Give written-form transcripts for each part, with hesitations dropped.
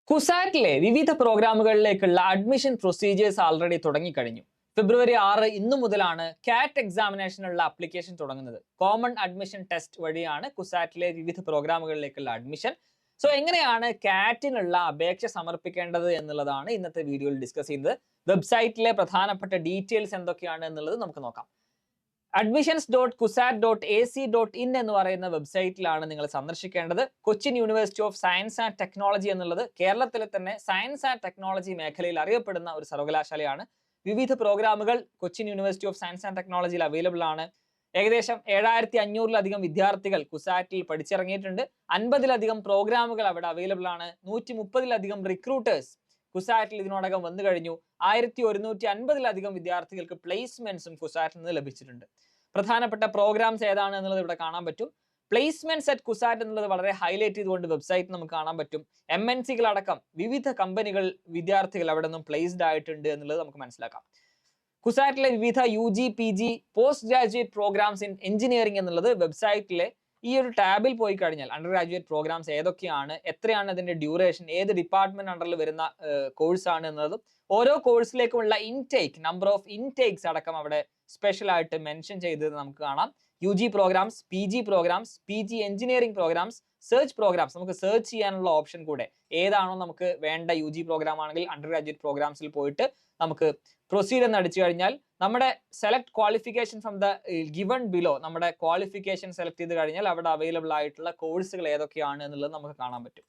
കുസാറ്റിലെ വിവിധ പ്രോഗ്രാമുകളിലേക്കുള്ള admission procedures already തുടങ്ങിക്കഴിഞ്ഞു. ഫെബ്രുവരി 6 ഇന്നു മുതലാണ് കാറ്റ് എക്സാമിനേഷനുള്ള അപ്ലിക്കേഷൻ തുടങ്ങുന്നത്. കോമൺ അഡ്മിഷൻ ടെസ്റ്റ് വഴിയാണ് കുസാറ്റിലെ വിവിധ പ്രോഗ്രാമുകളിലേക്കുള്ള അഡ്മിഷൻ. സോ എങ്ങനെയാണ് കാറ്റിനുള്ള അപേക്ഷ സമർപ്പിക്കേണ്ടത് എന്നുള്ളതാണ് ഇന്നത്തെ വീഡിയോയിൽ ഡിസ്കസ് ചെയ്യുന്നത്. വെബ്സൈറ്റിലെ പ്രധാനപ്പെട്ട ഡീറ്റെയിൽസ് എന്തൊക്കെയാണ് എന്നുള്ളത് നമുക്ക് നോക്കാം. admissions.kusat.ac.in എന്ന് പറയുന്ന വെബ്സൈറ്റിലാണ് നിങ്ങൾ സന്ദർശിക്കേണ്ടത്. Cochin university of science and technology എന്നുള്ളത് കേരളത്തിലെ തന്നെ സയൻസ് ആൻഡ് ടെക്നോളജി മേഖലയിൽ അറിയപ്പെടുന്ന ഒരു സർവകലാശാലയാണ്. വിവിധ പ്രോഗ്രാമുകൾ Cochin university of science and ടെക്നോളജിയിൽ അവൈലബിൾ ആണ്. ഏകദേശം 7500-ലധികം വിദ്യാർത്ഥികൾ കുസാറ്റിൽ പഠിച്ചിറങ്ങിയിട്ടുണ്ട്. 50-ലധികം പ്രോഗ്രാമുകൾ അവിടെ അവൈലബിൾ ആണ്. 130-ലധികം റിക്രൂട്ടേഴ്സ് കുസാറ്റിൽ ഇതിനോടകം വന്നു കഴിഞ്ഞു. 1150-ലധികം വിദ്യാർത്ഥികൾക്ക് പ്ലേസ്മെന്റ്സും കുസാറ്റിൽ നിന്ന് ലഭിച്ചിട്ടുണ്ട്. പ്രധാനപ്പെട്ട പ്രോഗ്രാംസ് ഏതാണ് എന്നുള്ളത് ഇവിടെ കാണാൻ പറ്റും. പ്ലേസ്മെന്റ്സ് അറ്റ് കുസാറ്റ് എന്നുള്ളത് വളരെ ഹൈലൈറ്റ് ചെയ്തുകൊണ്ട് വെബ്സൈറ്റ് നമുക്ക് കാണാൻ പറ്റും. MNC അടക്കം വിവിധ കമ്പനികൾ വിദ്യാർത്ഥികൾ അവിടെ നിന്നും പ്ലേസ്ഡ് ആയിട്ടുണ്ട് എന്നുള്ളത് നമുക്ക് മനസ്സിലാക്കാം. കുസാറ്റിലെ വിവിധ UG PG post graduate programs in engineering എന്നുള്ളത് വെബ്സൈറ്റിലെ ഈ ഒരു ടാബിൽ പോയി കഴിഞ്ഞാൽ അണ്ടർ ഗ്രാജുവേറ്റ് പ്രോഗ്രാംസ് ഏതൊക്കെയാണ്, എത്രയാണ് അതിന്റെ ഡ്യൂറേഷൻ, ഏത് ഡിപ്പാർട്ട്മെന്റ് അണ്ടറിൽ വരുന്ന കോഴ്സ് ആണ് എന്നതും ഓരോ കോഴ്സിലേക്കുമുള്ള ഇൻടേക്ക് നമ്പർ ഓഫ് ഇൻടേക്സ് അടക്കം അവിടെ സ്പെഷ്യൽ ആയിട്ട് മെൻഷൻ ചെയ്തത് നമുക്ക് കാണാം. UG programs, PG programs, PG engineering programs, search programs, നമുക്ക് സെർച്ച് ചെയ്യാനുള്ള ഓപ്ഷൻ കൂടെ ഏതാണോ നമുക്ക് വേണ്ട. UG പ്രോഗ്രാം ആണെങ്കിൽ അണ്ടർ ഗ്രാജുവേറ്റ് പ്രോഗ്രാംസിൽ പോയിട്ട് നമുക്ക് പ്രൊസീഡ് എന്ന് അടിച്ചു കഴിഞ്ഞാൽ നമ്മുടെ select qualification from the given below, നമ്മുടെ ക്വാളിഫിക്കേഷൻ സെലക്ട് ചെയ്ത് കഴിഞ്ഞാൽ അവിടെ അവൈലബിൾ ആയിട്ടുള്ള കോഴ്സുകൾ ഏതൊക്കെയാണ് എന്നുള്ളത് നമുക്ക് കാണാൻ പറ്റും.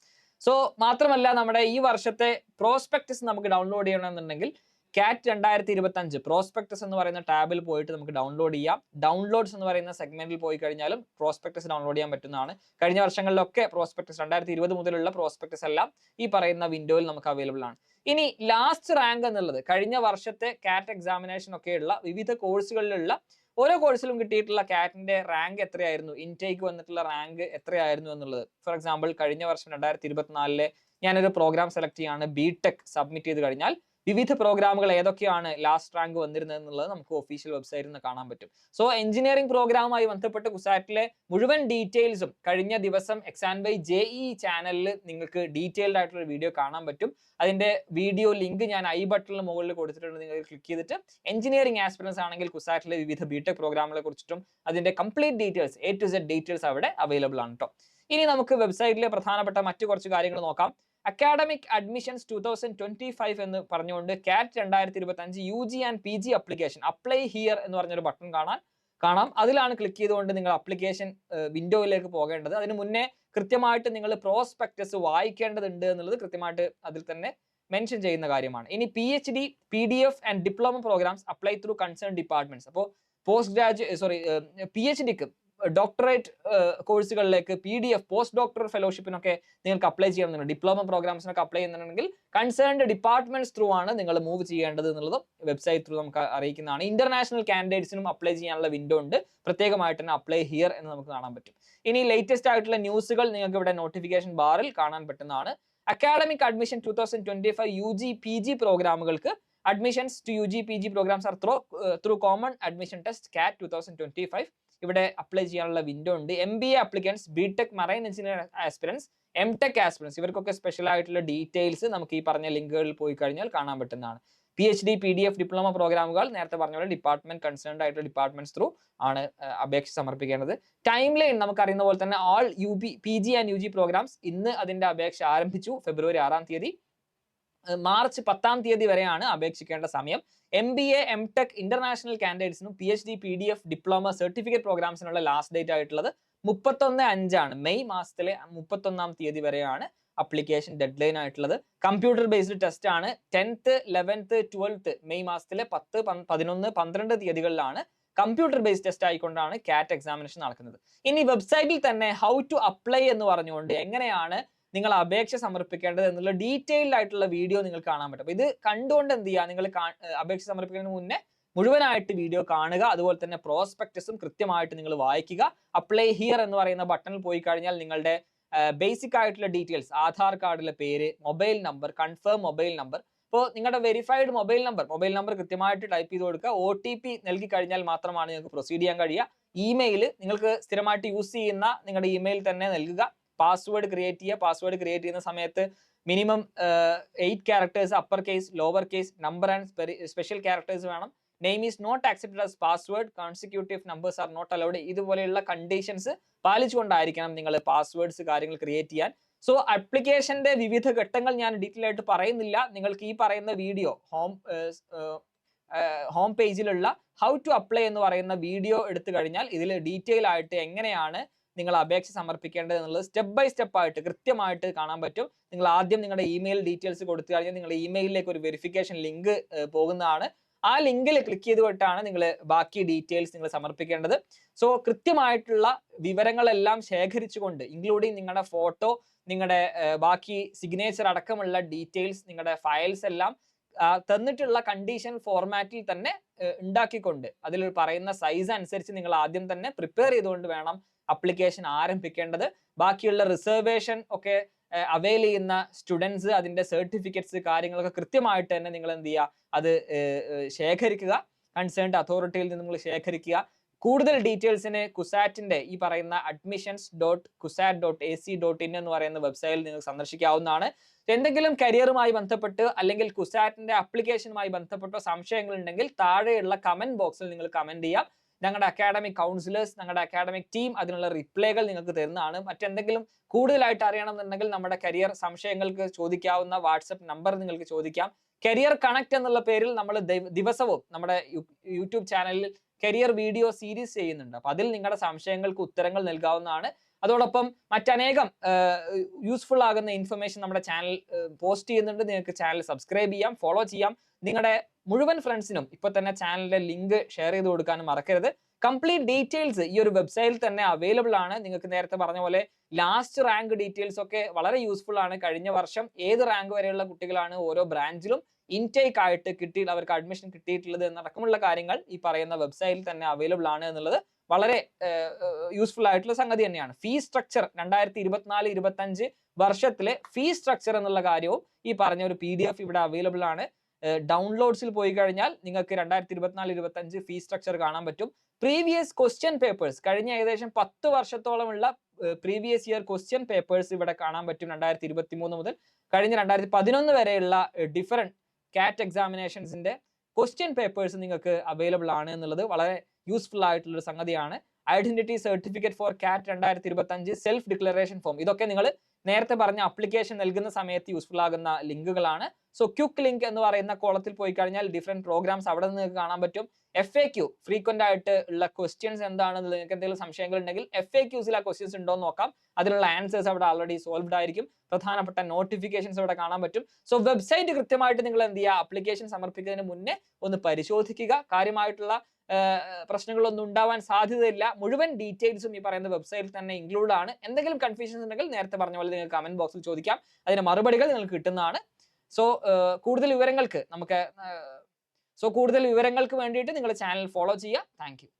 സോ മാത്രമല്ല നമ്മുടെ ഈ വർഷത്തെ പ്രോസ്പെക്ടസ് നമുക്ക് ഡൗൺലോഡ് ചെയ്യണമെന്നുണ്ടെങ്കിൽ കാറ്റ് 2025 പ്രോസ്പെക്ടസ് എന്ന് പറയുന്ന ടാബിൽ പോയിട്ട് നമുക്ക് ഡൗൺലോഡ് ചെയ്യാം. ഡൗൺലോഡ്സ് എന്ന് പറയുന്ന സെഗ്മെന്റിൽ പോയി കഴിഞ്ഞാലും പ്രോസ്പെക്ടസ് ഡൗൺലോഡ് ചെയ്യാൻ പറ്റുന്നതാണ്. കഴിഞ്ഞ വർഷങ്ങളിലൊക്കെ പ്രോസ്പെക്ടസ് 2020 മുതലുള്ള പ്രോസ്പെക്ടസ് എല്ലാം ഈ പറയുന്ന വിൻഡോയിൽ നമുക്ക് അവൈലബിൾ ആണ്. ഇനി ലാസ്റ്റ് റാങ്ക് എന്നുള്ളത് കഴിഞ്ഞ വർഷത്തെ കാറ്റ് എക്സാമിനേഷൻ ഒക്കെയുള്ള വിവിധ കോഴ്സുകളിലുള്ള ഓരോ കോഴ്സിലും കിട്ടിയിട്ടുള്ള കാറ്റിന്റെ റാങ്ക് എത്രയായിരുന്നു, ഇൻടേക്ക് വന്നിട്ടുള്ള റാങ്ക് എത്രയായിരുന്നു എന്നുള്ളത്. ഫോർ എക്സാമ്പിൾ കഴിഞ്ഞ വർഷം 2024 ഞാനൊരു പ്രോഗ്രാം സെലക്ട് ചെയ്യാണ്, BTech സബ്മിറ്റ് ചെയ്ത് കഴിഞ്ഞാൽ വിവിധ പ്രോഗ്രാമുകൾ ഏതൊക്കെയാണ് ലാസ്റ്റ് റാങ്ക് വന്നിരുന്നത് എന്നുള്ളത് നമുക്ക് ഒഫീഷ്യൽ വെബ്സൈറ്റിൽ നിന്ന് കാണാൻ പറ്റും. സോ എഞ്ചിനീയറിംഗ് പ്രോഗ്രാമുമായി ബന്ധപ്പെട്ട് കുസാറ്റിലെ മുഴുവൻ ഡീറ്റെയിൽസും കഴിഞ്ഞ ദിവസം എക്സാം ബൈ JEE ചാനലിൽ നിങ്ങൾക്ക് ഡീറ്റെയിൽഡ് ആയിട്ടുള്ള വീഡിയോ കാണാൻ പറ്റും. അതിന്റെ വീഡിയോ ലിങ്ക് ഞാൻ ഐ ബട്ടണിന് മുകളിൽ കൊടുത്തിട്ടുണ്ട്. നിങ്ങൾ ക്ലിക്ക് ചെയ്തിട്ട് എഞ്ചിനീയറിംഗ് ആസ്പിറൻസ് ആണെങ്കിൽ കുസാറ്റിലെ വിവിധ BTech പ്രോഗ്രാമുകളെ കുറിച്ചിട്ടും അതിന്റെ complete details A to Z details അവിടെ അവൈലബിൾ ആണ് കേട്ടോ. ഇനി നമുക്ക് വെബ്സൈറ്റിലെ പ്രധാനപ്പെട്ട മറ്റു കുറച്ച് കാര്യങ്ങൾ നോക്കാം. അക്കാഡമിക് അഡ്മിഷൻസ് 2025 എന്ന് പറഞ്ഞുകൊണ്ട് കാറ്റ് 2025 UG and PG application apply here എന്ന് പറഞ്ഞൊരു ബട്ടൺ കാണാം. അതിലാണ് ക്ലിക്ക് ചെയ്തുകൊണ്ട് നിങ്ങൾ അപ്ലിക്കേഷൻ വിൻഡോയിലേക്ക് പോകേണ്ടത്. അതിന് മുന്നേ കൃത്യമായിട്ട് നിങ്ങൾ പ്രോസ്പെക്ടസ് വായിക്കേണ്ടതുണ്ട് എന്നുള്ളത് കൃത്യമായിട്ട് അതിൽ തന്നെ മെൻഷൻ ചെയ്യുന്ന കാര്യമാണ്. ഇനി PhD PDF and diploma programs apply through concern departments. അപ്പോൾ PhDക്ക് ഡോക്ടറേറ്റ് കോഴ്സുകളിലേക്ക് PDF പോസ്റ്റ് ഡോക്ടർ ഫെലോഷിപ്പിനൊക്കെ നിങ്ങൾക്ക് അപ്ലൈ ചെയ്യണമെന്നുണ്ട്. ഡിപ്ലോമ പ്രോഗ്രാംസിനൊക്കെ അപ്ലൈ ചെയ്യുന്നുണ്ടെങ്കിൽ കൺസേൺഡ് ഡിപ്പാർട്ട്മെന്റ്സ് ത്രൂ ആണ് നിങ്ങൾ മൂവ് ചെയ്യേണ്ടത് എന്നുള്ളതും വെബ്സൈറ്റ് ത്രൂ നമുക്ക് അറിയിക്കുന്നതാണ്. ഇന്റർനാഷണൽ കാൻഡിഡേറ്റ്സിനും അപ്ലൈ ചെയ്യാനുള്ള വിൻഡോ ഉണ്ട്. പ്രത്യേകമായിട്ട് തന്നെ അപ്ലൈ ഹിയർ എന്ന് നമുക്ക് കാണാൻ പറ്റും. ഇനി ലേറ്റസ്റ്റ് ആയിട്ടുള്ള ന്യൂസുകൾ നിങ്ങൾക്ക് ഇവിടെ നോട്ടിഫിക്കേഷൻ ബാറിൽ കാണാൻ പറ്റുന്നതാണ്. അക്കാഡമിക് അഡ്മിഷൻ 2025 UG PG പ്രോഗ്രാമുകൾക്ക് admissions to UG PG programmes are through common admission test CAT 2025 ഇവിടെ അപ്ലൈ ചെയ്യാനുള്ള വിൻഡോ ഉണ്ട്. MBA applicants, BTech marine engineer aspirants, MTech aspirants ഇവർക്കൊക്കെ സ്പെഷ്യൽ ആയിട്ടുള്ള ഡീറ്റെയിൽസ് നമുക്ക് ഈ പറഞ്ഞ ലിങ്കുകളിൽ പോയി കഴിഞ്ഞാൽ കാണാൻ പറ്റുന്നതാണ്. PhD PDF ഡിപ്ലോമ പ്രോഗ്രാമുകൾ നേരത്തെ പറഞ്ഞ പോലെ ഡിപ്പാർട്ട്മെന്റ് കൺസേൺഡ് ആയിട്ടുള്ള ഡിപ്പാർട്ട്മെന്റ്സ് ത്രൂ ആണ് അപേക്ഷ സമർപ്പിക്കേണ്ടത്. ടൈം ലൈൻ നമുക്കറിയുന്ന പോലെ തന്നെ ആൾ PG ആൻഡ് UG പ്രോഗ്രാംസ് ഇന്ന് അതിന്റെ അപേക്ഷ ആരംഭിച്ചു. ഫെബ്രുവരി 6 മാർച്ച് 10 വരെയാണ് അപേക്ഷിക്കേണ്ട സമയം. MBA MTech ഇന്റർനാഷണൽ കാൻഡിഡേറ്റ്സിനും PhD PDF ഡിപ്ലോമ സർട്ടിഫിക്കറ്റ് പ്രോഗ്രാംസിനുള്ള ലാസ്റ്റ് ഡേറ്റ് ആയിട്ടുള്ളത് 31/5 മെയ് മാസത്തിലെ 31 വരെയാണ് അപ്ലിക്കേഷൻ ഡെഡ് ലൈൻ ആയിട്ടുള്ളത്. കമ്പ്യൂട്ടർ ബേസ്ഡ് ടെസ്റ്റ് ആണ്. 10th 11th 12th മെയ് മാസത്തിലെ 10, 11, 12 തീയതികളിലാണ് കമ്പ്യൂട്ടർ ബേസ്ഡ് ടെസ്റ്റ് ആയിക്കൊണ്ടാണ് കാറ്റ് എക്സാമിനേഷൻ നടക്കുന്നത്. ഇനി വെബ്സൈറ്റിൽ തന്നെ ഹൗ ടു അപ്ലൈ എന്ന് പറഞ്ഞുകൊണ്ട് എങ്ങനെയാണ് നിങ്ങൾ അപേക്ഷ സമർപ്പിക്കേണ്ടത് എന്നുള്ള ഡീറ്റെയിൽഡ് ആയിട്ടുള്ള വീഡിയോ നിങ്ങൾക്ക് കാണാൻ പറ്റും. ഇത് കണ്ടുകൊണ്ട് എന്ത് ചെയ്യുക, നിങ്ങൾ അപേക്ഷ സമർപ്പിക്കുന്നതിന് മുന്നേ മുഴുവനായിട്ട് വീഡിയോ കാണുക. അതുപോലെ തന്നെ പ്രോസ്പെക്ടസും കൃത്യമായിട്ട് നിങ്ങൾ വായിക്കുക. അപ്ലൈ ഹിയർ എന്ന് പറയുന്ന ബട്ടണിൽ പോയി കഴിഞ്ഞാൽ നിങ്ങളുടെ ബേസിക് ആയിട്ടുള്ള ഡീറ്റെയിൽസ്, ആധാർ കാർഡിലെ പേര്, mobile number, confirm mobile number. ഇപ്പോൾ നിങ്ങളുടെ വെരിഫൈഡ് മൊബൈൽ നമ്പർ കൃത്യമായിട്ട് ടൈപ്പ് ചെയ്ത് കൊടുക്കുക. OTP നൽകി കഴിഞ്ഞാൽ മാത്രമാണ് നിങ്ങൾക്ക് പ്രൊസീഡ് ചെയ്യാൻ കഴിയുക. ഇമെയിൽ നിങ്ങൾക്ക് സ്ഥിരമായിട്ട് യൂസ് ചെയ്യുന്ന നിങ്ങളുടെ ഇമെയിൽ തന്നെ നൽകുക. പാസ്വേഡ് ക്രിയേറ്റ് ചെയ്യുക. പാസ്വേഡ് ക്രിയേറ്റ് ചെയ്യുന്ന സമയത്ത് minimum 8 characters upper case, lower case, number and special characters വേണം. Name is not accepted as password, consecutive numbers are not allowed. ഇതുപോലെയുള്ള കണ്ടീഷൻസ് പാലിച്ചുകൊണ്ടായിരിക്കണം നിങ്ങൾ പാസ്വേഡ്സ് കാര്യങ്ങൾ ക്രിയേറ്റ് ചെയ്യാൻ. സോ ആപ്ലിക്കേഷന്റെ വിവിധ ഘട്ടങ്ങൾ ഞാൻ ഡീറ്റെയിൽ ആയിട്ട് പറയുന്നില്ല. നിങ്ങൾക്ക് ഈ പറയുന്ന വീഡിയോ ഹോം പേജിലുള്ള ഹൗ ടു അപ്ലൈ എന്ന് പറയുന്ന വീഡിയോ എടുത്തു കഴിഞ്ഞാൽ ഇതിൽ ഡീറ്റെയിൽ ആയിട്ട് എങ്ങനെയാണ് നിങ്ങൾ അപേക്ഷ സമർപ്പിക്കേണ്ടത് എന്നുള്ളത് സ്റ്റെപ്പ് ബൈ സ്റ്റെപ്പ് ആയിട്ട് കൃത്യമായിട്ട് കാണാൻ പറ്റും. നിങ്ങൾ ആദ്യം നിങ്ങളുടെ ഇമെയിൽ ഡീറ്റെയിൽസ് കൊടുത്തു കഴിഞ്ഞാൽ നിങ്ങളുടെ ഇമെയിലിലേക്ക് ഒരു വെരിഫിക്കേഷൻ ലിങ്ക് പോകുന്നതാണ്. ആ ലിങ്കിൽ ക്ലിക്ക് ചെയ്തുകൊണ്ടാണ് നിങ്ങൾ ബാക്കി ഡീറ്റെയിൽസ് നിങ്ങൾ സമർപ്പിക്കേണ്ടത്. സോ കൃത്യമായിട്ടുള്ള വിവരങ്ങളെല്ലാം ശേഖരിച്ചുകൊണ്ട് ഇൻക്ലൂഡിങ് നിങ്ങളുടെ ഫോട്ടോ, നിങ്ങളുടെ ബാക്കി സിഗ്നേച്ചർ അടക്കമുള്ള ഡീറ്റെയിൽസ്, നിങ്ങളുടെ ഫയൽസ് എല്ലാം തന്നിട്ടുള്ള കണ്ടീഷൻ ഫോർമാറ്റിൽ തന്നെ ഉണ്ടാക്കിക്കൊണ്ട് അതിൽ പറയുന്ന സൈസ് അനുസരിച്ച് നിങ്ങൾ ആദ്യം തന്നെ പ്രിപ്പയർ ചെയ്തുകൊണ്ട് വേണം അപ്ലിക്കേഷൻ ആരംഭിക്കേണ്ടത്. ബാക്കിയുള്ള റിസർവേഷൻ ഒക്കെ അവൈൽ ചെയ്യുന്ന സ്റ്റുഡൻസ് അതിന്റെ സർട്ടിഫിക്കറ്റ്സ് കാര്യങ്ങളൊക്കെ കൃത്യമായിട്ട് തന്നെ നിങ്ങൾ എന്ത് ചെയ്യുക, അത് ശേഖരിക്കുക. കൺസേൺഡ് അതോറിറ്റിയിൽ നിന്ന് നിങ്ങൾ ശേഖരിക്കുക. കൂടുതൽ ഡീറ്റെയിൽസിന് കുസാറ്റിന്റെ ഈ പറയുന്ന admissions.kusat.ac.in എന്ന് പറയുന്ന വെബ്സൈറ്റിൽ നിങ്ങൾക്ക് സന്ദർശിക്കാവുന്നതാണ്. എന്തെങ്കിലും കരിയറുമായി ബന്ധപ്പെട്ട് അല്ലെങ്കിൽ കുസാറ്റിന്റെ അപ്ലിക്കേഷനുമായി ബന്ധപ്പെട്ടോ സംശയങ്ങൾ ഉണ്ടെങ്കിൽ താഴെയുള്ള കമന്റ് ബോക്സിൽ നിങ്ങൾ കമന്റ് ചെയ്യാം. ഞങ്ങളുടെ അക്കാഡമിക് കൗൺസിലേഴ്സ്, ഞങ്ങളുടെ അക്കാഡമിക് ടീം അതിനുള്ള റിപ്ലൈകൾ നിങ്ങൾക്ക് തരുന്നതാണ്. മറ്റെന്തെങ്കിലും കൂടുതലായിട്ട് അറിയണമെന്നുണ്ടെങ്കിൽ നമ്മുടെ കരിയർ സംശയങ്ങൾക്ക് ചോദിക്കാവുന്ന വാട്സപ്പ് നമ്പർ നിങ്ങൾക്ക് ചോദിക്കാം. കരിയർ കണക്ട് എന്നുള്ള പേരിൽ നമ്മൾ ദിവസവും നമ്മുടെ യൂട്യൂബ് ചാനലിൽ കരിയർ വീഡിയോ സീരീസ് ചെയ്യുന്നുണ്ട്. അപ്പൊ അതിൽ നിങ്ങളുടെ സംശയങ്ങൾക്ക് ഉത്തരങ്ങൾ നൽകാവുന്നതാണ്. അതോടൊപ്പം മറ്റനേകം യൂസ്ഫുൾ ആകുന്ന ഇൻഫർമേഷൻ നമ്മുടെ ചാനൽ പോസ്റ്റ് ചെയ്യുന്നുണ്ട്. നിങ്ങൾക്ക് ചാനൽ സബ്സ്ക്രൈബ് ചെയ്യാം, ഫോളോ ചെയ്യാം. നിങ്ങളുടെ മുഴുവൻ ഫ്രണ്ട്സിനും ഇപ്പൊ തന്നെ ചാനലിന്റെ ലിങ്ക് ഷെയർ ചെയ്ത് കൊടുക്കാനും മറക്കരുത്. കംപ്ലീറ്റ് ഡീറ്റെയിൽസ് ഈ ഒരു വെബ്സൈറ്റിൽ തന്നെ അവൈലബിൾ ആണ്. നിങ്ങൾക്ക് നേരത്തെ പറഞ്ഞ പോലെ ലാസ്റ്റ് റാങ്ക് ഡീറ്റെയിൽസ് ഒക്കെ വളരെ യൂസ്ഫുൾ ആണ്. കഴിഞ്ഞ വർഷം ഏത് റാങ്ക് വരെയുള്ള കുട്ടികളാണ് ഓരോ ബ്രാഞ്ചിലും ഇൻടേക്ക് ആയിട്ട് അവർക്ക് അഡ്മിഷൻ കിട്ടിയിട്ടുള്ളത് എന്നടക്കമുള്ള കാര്യങ്ങൾ ഈ പറയുന്ന വെബ്സൈറ്റിൽ തന്നെ അവൈലബിൾ ആണ് എന്നുള്ളത് വളരെ യൂസ്ഫുൾ ആയിട്ടുള്ള സംഗതി തന്നെയാണ്. ഫീസ് സ്ട്രക്ചർ 2024-25 വർഷത്തിലെ ഫീസ് സ്ട്രക്ചർ എന്നുള്ള കാര്യവും ഈ പറഞ്ഞ ഒരു PDF ഇവിടെ അവൈലബിൾ ആണ്. ഡൗൺലോഡ്സിൽ പോയി കഴിഞ്ഞാൽ നിങ്ങൾക്ക് 2024-25 ഫീസ് സ്ട്രക്ചർ കാണാൻ പറ്റും. പ്രീവിയസ് ക്വസ്റ്റ്യൻ പേപ്പേഴ്സ്, കഴിഞ്ഞ ഏകദേശം 10 വർഷത്തോളമുള്ള പ്രീവിയസ് ഇയർ ക്വസ്റ്റ്യൻ പേപ്പേഴ്സ് ഇവിടെ കാണാൻ പറ്റും. 2023 മുതൽ കഴിഞ്ഞ 2011 വരെയുള്ള ഡിഫറെന്റ് കാറ്റ് എക്സാമിനേഷൻസിന്റെ ക്വസ്റ്റ്യൻ പേപ്പേഴ്സ് നിങ്ങൾക്ക് അവൈലബിൾ ആണ് എന്നുള്ളത് വളരെ യൂസ്ഫുൾ ആയിട്ടുള്ള ഒരു സംഗതിയാണ്. ഐഡന്റിറ്റി സർട്ടിഫിക്കറ്റ് ഫോർ കാറ്റ് 2025, സെൽഫ് ഡിക്ലറേഷൻ ഫോം, ഇതൊക്കെ നിങ്ങൾ നേരത്തെ പറഞ്ഞ അപ്ലിക്കേഷൻ നൽകുന്ന സമയത്ത് യൂസ്ഫുൾ ആകുന്ന ലിങ്കുകളാണ്. സോ ക്വിക്ക് ലിങ്ക് എന്ന് പറയുന്ന കോളത്തിൽ പോയി കഴിഞ്ഞാൽ ഡിഫറെന്റ് പ്രോഗ്രാംസ് അവിടെ നിന്ന് കാണാൻ പറ്റും. FAQ, ഫ്രീക്വന്റ് ആയിട്ട് ഉള്ള ക്വസ്റ്റ്യൻസ് എന്താണെന്ന് നിങ്ങൾക്ക് എന്തെങ്കിലും സംശയങ്ങൾ ഉണ്ടെങ്കിൽ FAQസിൽ ആ ക്വസ്റ്റ്യൻസ് ഉണ്ടോ എന്ന് നോക്കാം. അതിനുള്ള ആൻസേഴ്സ് അവിടെ ഓൾറെഡി സോൾവ്ഡ് ആയിരിക്കും. പ്രധാനപ്പെട്ട നോട്ടിഫിക്കേഷൻസ് അവിടെ കാണാൻ പറ്റും. സോ വെബ്സൈറ്റ് കൃത്യമായിട്ട് നിങ്ങൾ എന്ത് ചെയ്യുക, അപ്ലിക്കേഷൻ സമർപ്പിക്കുന്നതിന് മുന്നേ ഒന്ന് പരിശോധിക്കുക. കാര്യമായിട്ടുള്ള പ്രശ്നങ്ങളൊന്നും ഉണ്ടാവാൻ സാധ്യതയില്ല. മുഴുവൻ ഡീറ്റെയിൽസും ഈ പറയുന്ന വെബ്സൈറ്റിൽ തന്നെ ഇൻക്ലൂഡ് ആണ്. എന്തെങ്കിലും കൺഫ്യൂഷൻസ് ഉണ്ടെങ്കിൽ നേരത്തെ പറഞ്ഞ പോലെ നിങ്ങൾക്ക് കമന്റ് ബോക്സിൽ ചോദിക്കാം. അതിന്റെ മറുപടികൾ നിങ്ങൾക്ക് കിട്ടുന്നതാണ്. സോ കൂടുതൽ വിവരങ്ങൾക്ക് വേണ്ടിയിട്ട് നിങ്ങൾ ചാനൽ ഫോളോ ചെയ്യുക. Thank you.